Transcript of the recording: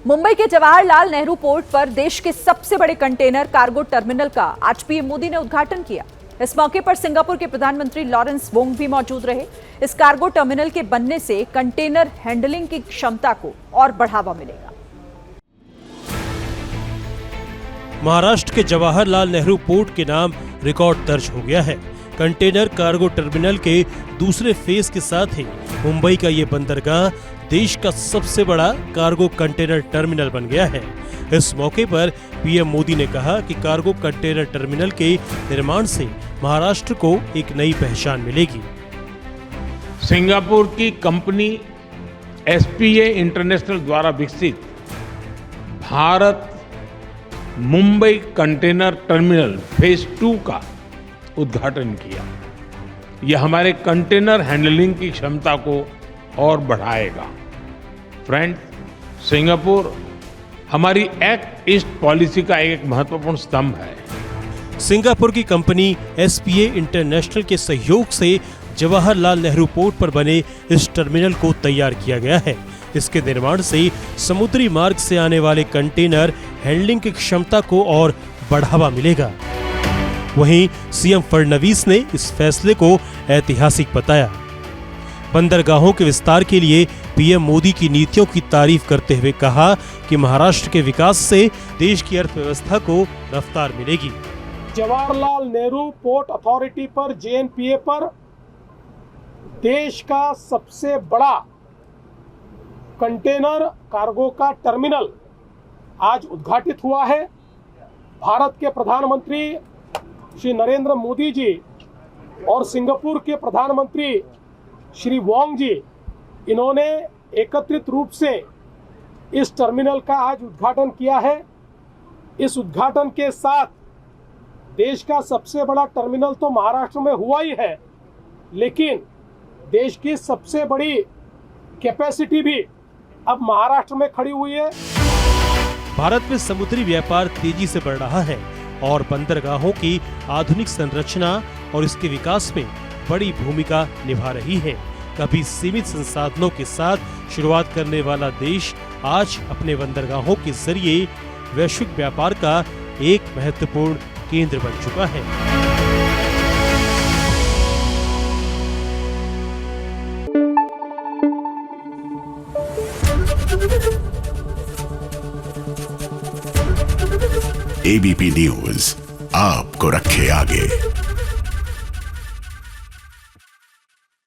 मुंबई के जवाहरलाल नेहरू पोर्ट पर देश के सबसे बड़े कंटेनर कार्गो टर्मिनल का आज पीएम मोदी ने उद्घाटन किया। इस मौके पर सिंगापुर के प्रधानमंत्री लॉरेंस वोंग भी मौजूद रहे। इस कार्गो टर्मिनल के बनने से कंटेनर हैंडलिंग की क्षमता को और बढ़ावा मिलेगा। महाराष्ट्र के जवाहरलाल नेहरू पोर्ट के नाम रिकॉर्ड दर्ज हो गया है। कंटेनर कार्गो टर्मिनल के दूसरे फेज के साथ ही मुंबई का ये बंदरगाह देश का सबसे बड़ा कार्गो कंटेनर टर्मिनल बन गया है। इस मौके पर पीएम मोदी ने कहा कि कार्गो कंटेनर टर्मिनल के निर्माण से महाराष्ट्र को एक नई पहचान मिलेगी। सिंगापुर की कंपनी एसपीए इंटरनेशनल द्वारा विकसित Bharat Mumbai container terminal phase 2 का उद्घाटन किया। यह हमारे कंटेनर हैंडलिंग की क्षमता को और बढ़ाएगा। फ्रेंड्स, सिंगापुर हमारी एक्ट ईस्ट पॉलिसी का एक महत्वपूर्ण स्तंभ है। सिंगापुर की कंपनी एसपीए इंटरनेशनल के सहयोग से जवाहरलाल नेहरू पोर्ट पर बने इस टर्मिनल को तैयार किया गया है। इसके निर्माण से समुद्री मार्ग से आने वाले कंटेनर हैंडलिंग की क्षमता को और बढ़ावा मिलेगा। वहीं सीएम फडणवीस ने इस फैसले को ऐतिहासिक बताया। बंदरगाहों के विस्तार के लिए पीएम मोदी की नीतियों की तारीफ करते हुए कहा कि महाराष्ट्र के विकास से देश की अर्थव्यवस्था को रफ्तार मिलेगी। जवाहरलाल नेहरू पोर्ट अथॉरिटी पर जेएनपीए पर देश का सबसे बड़ा कंटेनर कार्गो का टर्मिनल आज उद्घाटित हुआ है। भारत के प्रधानमंत्री श्री नरेंद्र मोदी जी और सिंगापुर के प्रधानमंत्री श्री वोंग जी, इन्होंने एकत्रित रूप से इस टर्मिनल का आज उद्घाटन किया है। इस उद्घाटन के साथ देश का सबसे बड़ा टर्मिनल तो महाराष्ट्र में हुआ ही है, लेकिन देश की सबसे बड़ी कैपेसिटी भी अब महाराष्ट्र में खड़ी हुई है। भारत में समुद्री व्यापार तेजी से बढ़ रहा है और बंदरगाहों की आधुनिक संरचना और इसके विकास में बड़ी भूमिका निभा रही है। कभी सीमित संसाधनों के साथ शुरुआत करने वाला देश आज अपने बंदरगाहों के जरिए वैश्विक व्यापार का एक महत्वपूर्ण केंद्र बन चुका है। एबीपी न्यूज आपको रखे आगे।